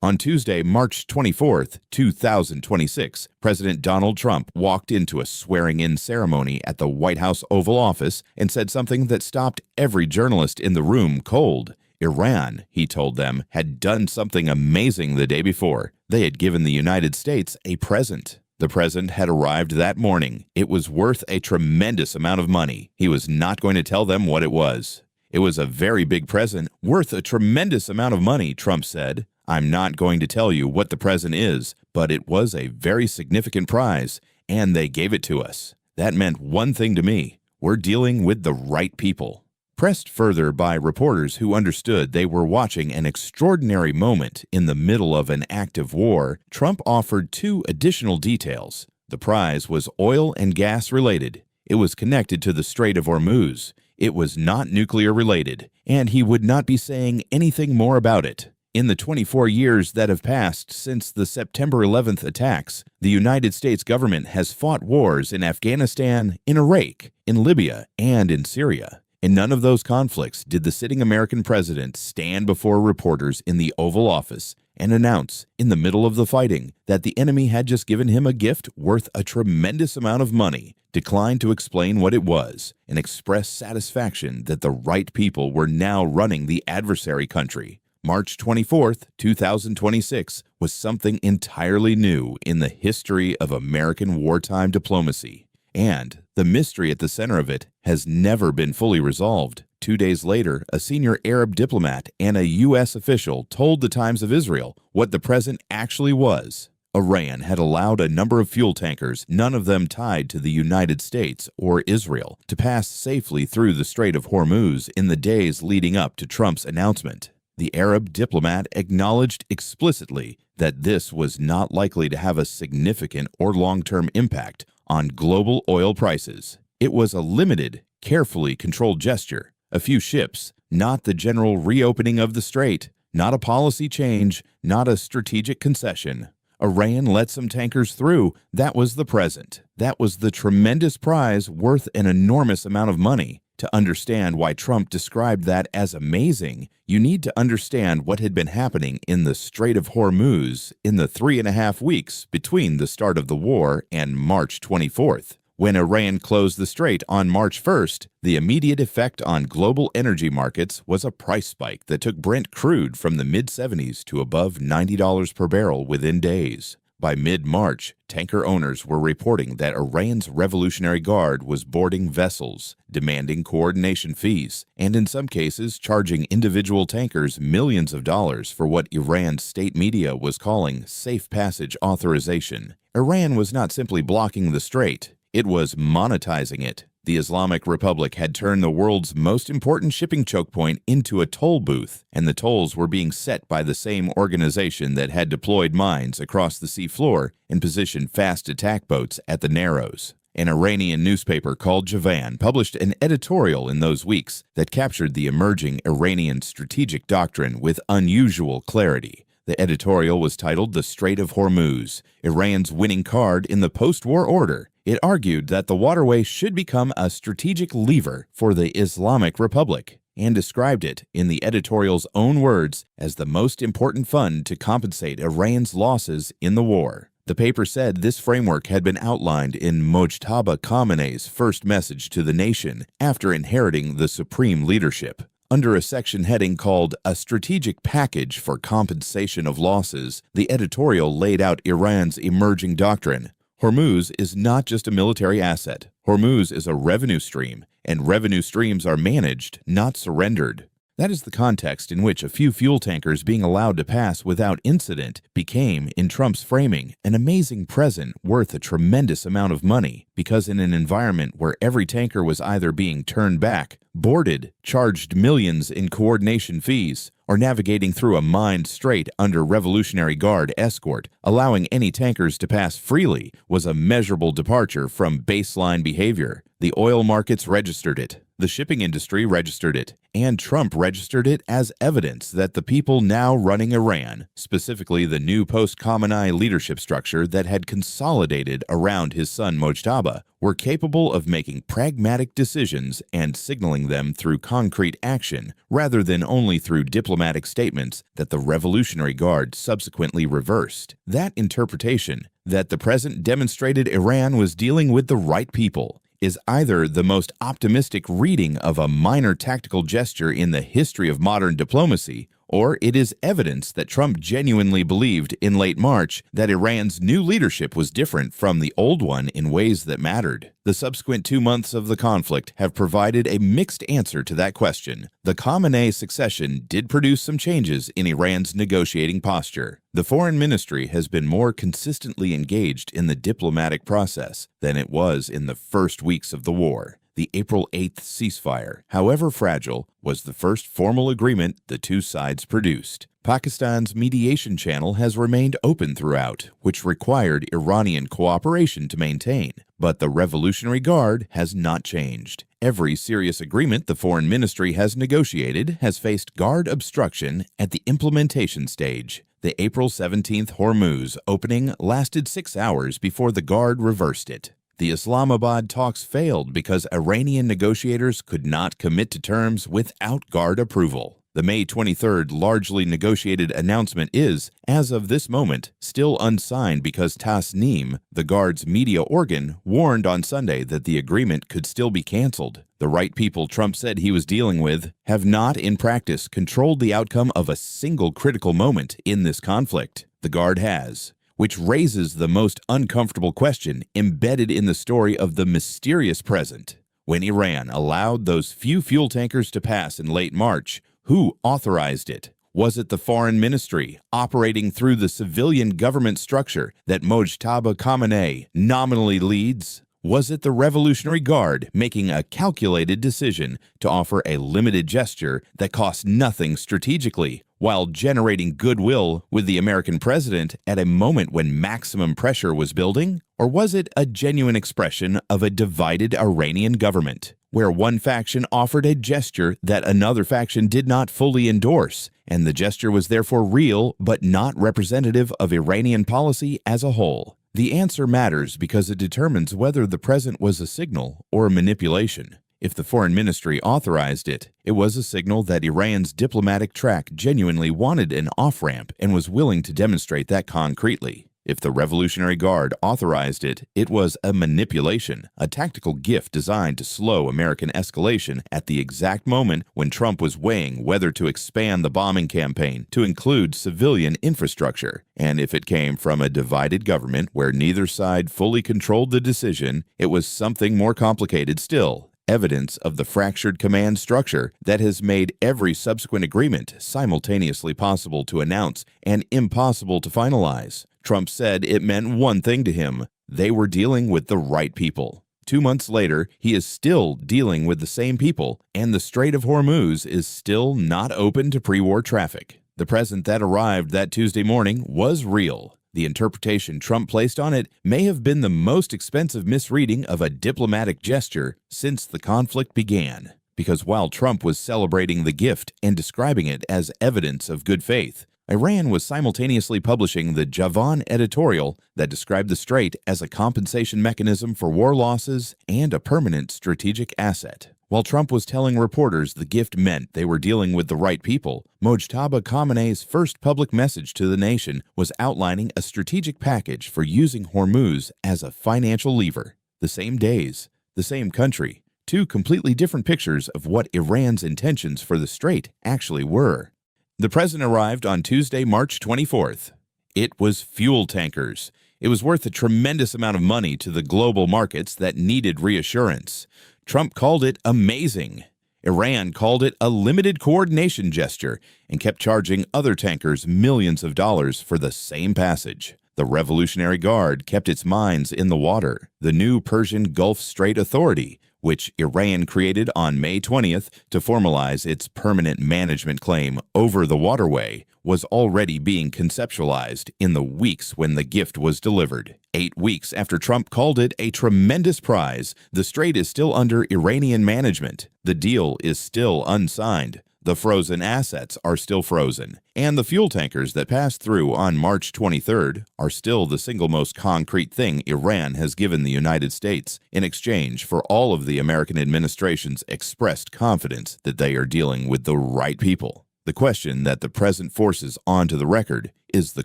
On Tuesday, March 24, 2026, President Donald Trump walked into a swearing-in ceremony at the White House Oval Office and said something that stopped every journalist in the room cold. Iran, he told them, had done something amazing the day before. They had given the United States a present. The present had arrived that morning. It was worth a tremendous amount of money. He was not going to tell them what it was. It was a very big present, worth a tremendous amount of money, Trump said. I'm not going to tell you what the present is, but it was a very significant prize, and they gave it to us. That meant one thing to me. We're dealing with the right people. Pressed further by reporters who understood they were watching an extraordinary moment in the middle of an active war, Trump offered two additional details. The prize was oil and gas related. It was connected to the Strait of Hormuz. It was not nuclear related, and he would not be saying anything more about it. In the 24 years that have passed since the September 11th attacks, the United States government has fought wars in Afghanistan, in Iraq, in Libya, and in Syria. In none of those conflicts did the sitting American president stand before reporters in the Oval Office and announce, in the middle of the fighting, that the enemy had just given him a gift worth a tremendous amount of money, decline to explain what it was, and express satisfaction that the right people were now running the adversary country. March 24, 2026 was something entirely new in the history of American wartime diplomacy, and the mystery at the center of it has never been fully resolved. 2 days later, a senior Arab diplomat and a U.S. official told the Times of Israel what the present actually was. Iran had allowed a number of fuel tankers, none of them tied to the United States or Israel, to pass safely through the Strait of Hormuz in the days leading up to Trump's announcement. The Arab diplomat acknowledged explicitly that this was not likely to have a significant or long-term impact on global oil prices. It was a limited, carefully controlled gesture. A few ships, not the general reopening of the strait, not a policy change, not a strategic concession. Iran let some tankers through. That was the present. That was the tremendous prize worth an enormous amount of money. To understand why Trump described that as amazing, you need to understand what had been happening in the Strait of Hormuz in the 3.5 weeks between the start of the war and March 24th. When Iran closed the strait on March 1st, the immediate effect on global energy markets was a price spike that took Brent crude from the mid-70s to above $90 per barrel within days. By mid-March, tanker owners were reporting that Iran's Revolutionary Guard was boarding vessels, demanding coordination fees, and in some cases charging individual tankers millions of dollars for what Iran's state media was calling safe passage authorization. Iran was not simply blocking the strait, it was monetizing it. The Islamic Republic had turned the world's most important shipping choke point into a toll booth, and the tolls were being set by the same organization that had deployed mines across the seafloor and positioned fast attack boats at the Narrows. An Iranian newspaper called Javan published an editorial in those weeks that captured the emerging Iranian strategic doctrine with unusual clarity. The editorial was titled "The Strait of Hormuz, Iran's Winning Card in the Post-War Order." It argued that the waterway should become a strategic lever for the Islamic Republic, and described it, in the editorial's own words, as the most important fund to compensate Iran's losses in the war. The paper said this framework had been outlined in Mojtaba Khamenei's first message to the nation after inheriting the supreme leadership. Under a section heading called "A Strategic Package for Compensation of Losses," the editorial laid out Iran's emerging doctrine. Hormuz is not just a military asset. Hormuz is a revenue stream, and revenue streams are managed, not surrendered. That is the context in which a few fuel tankers being allowed to pass without incident became, in Trump's framing, an amazing present worth a tremendous amount of money, because in an environment where every tanker was either being turned back, boarded, charged millions in coordination fees, or navigating through a mined strait under Revolutionary Guard escort, allowing any tankers to pass freely was a measurable departure from baseline behavior. The oil markets registered it. The shipping industry registered it, and Trump registered it as evidence that the people now running Iran, specifically the new post-Khamenei leadership structure that had consolidated around his son Mojtaba, were capable of making pragmatic decisions and signaling them through concrete action rather than only through diplomatic statements that the Revolutionary Guard subsequently reversed. That interpretation, that the president demonstrated Iran was dealing with the right people, is either the most optimistic reading of a minor tactical gesture in the history of modern diplomacy, or it is evidence that Trump genuinely believed in late March that Iran's new leadership was different from the old one in ways that mattered. The subsequent 2 months of the conflict have provided a mixed answer to that question. The Khamenei succession did produce some changes in Iran's negotiating posture. The foreign ministry has been more consistently engaged in the diplomatic process than it was in the first weeks of the war. The April 8th ceasefire, however fragile, was the first formal agreement the two sides produced. Pakistan's mediation channel has remained open throughout, which required Iranian cooperation to maintain, but the Revolutionary Guard has not changed. Every serious agreement the foreign ministry has negotiated has faced Guard obstruction at the implementation stage. The April 17th Hormuz opening lasted 6 hours before the Guard reversed it. The Islamabad talks failed because Iranian negotiators could not commit to terms without Guard approval. The May 23rd largely negotiated announcement is, as of this moment, still unsigned because Tasnim, the Guard's media organ, warned on Sunday that the agreement could still be canceled. The right people Trump said he was dealing with have not, in practice, controlled the outcome of a single critical moment in this conflict. The Guard has, which raises the most uncomfortable question embedded in the story of the mysterious present. When Iran allowed those few fuel tankers to pass in late March, who authorized it? Was it the foreign ministry operating through the civilian government structure that Mojtaba Khamenei nominally leads? Was it the Revolutionary Guard making a calculated decision to offer a limited gesture that cost nothing strategically, while generating goodwill with the American president at a moment when maximum pressure was building? Or was it a genuine expression of a divided Iranian government, where one faction offered a gesture that another faction did not fully endorse, and the gesture was therefore real but not representative of Iranian policy as a whole? The answer matters because it determines whether the present was a signal or a manipulation. If the foreign ministry authorized it, it was a signal that Iran's diplomatic track genuinely wanted an off-ramp and was willing to demonstrate that concretely. If the Revolutionary Guard authorized it, it was a manipulation, a tactical gift designed to slow American escalation at the exact moment when Trump was weighing whether to expand the bombing campaign to include civilian infrastructure. And if it came from a divided government where neither side fully controlled the decision, it was something more complicated still. Evidence of the fractured command structure that has made every subsequent agreement simultaneously possible to announce and impossible to finalize. Trump said it meant one thing to him: they were dealing with the right people. 2 months later, he is still dealing with the same people, and the Strait of Hormuz is still not open to pre-war traffic. The present that arrived that Tuesday morning was real. The interpretation Trump placed on it may have been the most expensive misreading of a diplomatic gesture since the conflict began. Because while Trump was celebrating the gift and describing it as evidence of good faith, Iran was simultaneously publishing the Javan editorial that described the strait as a compensation mechanism for war losses and a permanent strategic asset. While Trump was telling reporters the gift meant they were dealing with the right people, Mojtaba Khamenei's first public message to the nation was outlining a strategic package for using Hormuz as a financial lever. The same days, the same country, two completely different pictures of what Iran's intentions for the strait actually were. The president arrived on Tuesday, March 24th. It was fuel tankers. It was worth a tremendous amount of money to the global markets that needed reassurance. Trump called it amazing. Iran called it a limited coordination gesture and kept charging other tankers millions of dollars for the same passage. The Revolutionary Guard kept its mines in the water. The new Persian Gulf Strait Authority, which Iran created on May 20th to formalize its permanent management claim over the waterway, was already being conceptualized in the weeks when the gift was delivered. 8 weeks after Trump called it a tremendous prize, the strait is still under Iranian management. The deal is still unsigned. The frozen assets are still frozen, and the fuel tankers that passed through on March 23rd are still the single most concrete thing Iran has given the United States in exchange for all of the American administration's expressed confidence that they are dealing with the right people. The question that the present forces onto the record is the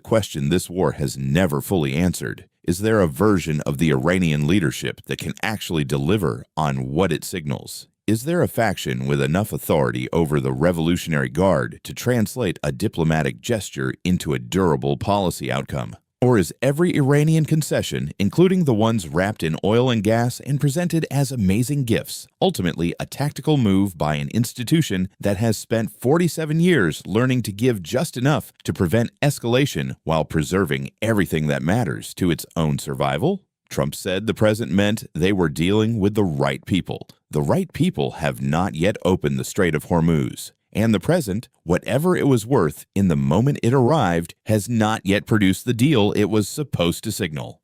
question this war has never fully answered. Is there a version of the Iranian leadership that can actually deliver on what it signals? Is there a faction with enough authority over the Revolutionary Guard to translate a diplomatic gesture into a durable policy outcome? Or is every Iranian concession, including the ones wrapped in oil and gas and presented as amazing gifts, ultimately a tactical move by an institution that has spent 47 years learning to give just enough to prevent escalation while preserving everything that matters to its own survival? Trump said the present meant they were dealing with the right people. The right people have not yet opened the Strait of Hormuz. And the present, whatever it was worth in the moment it arrived, has not yet produced the deal it was supposed to signal.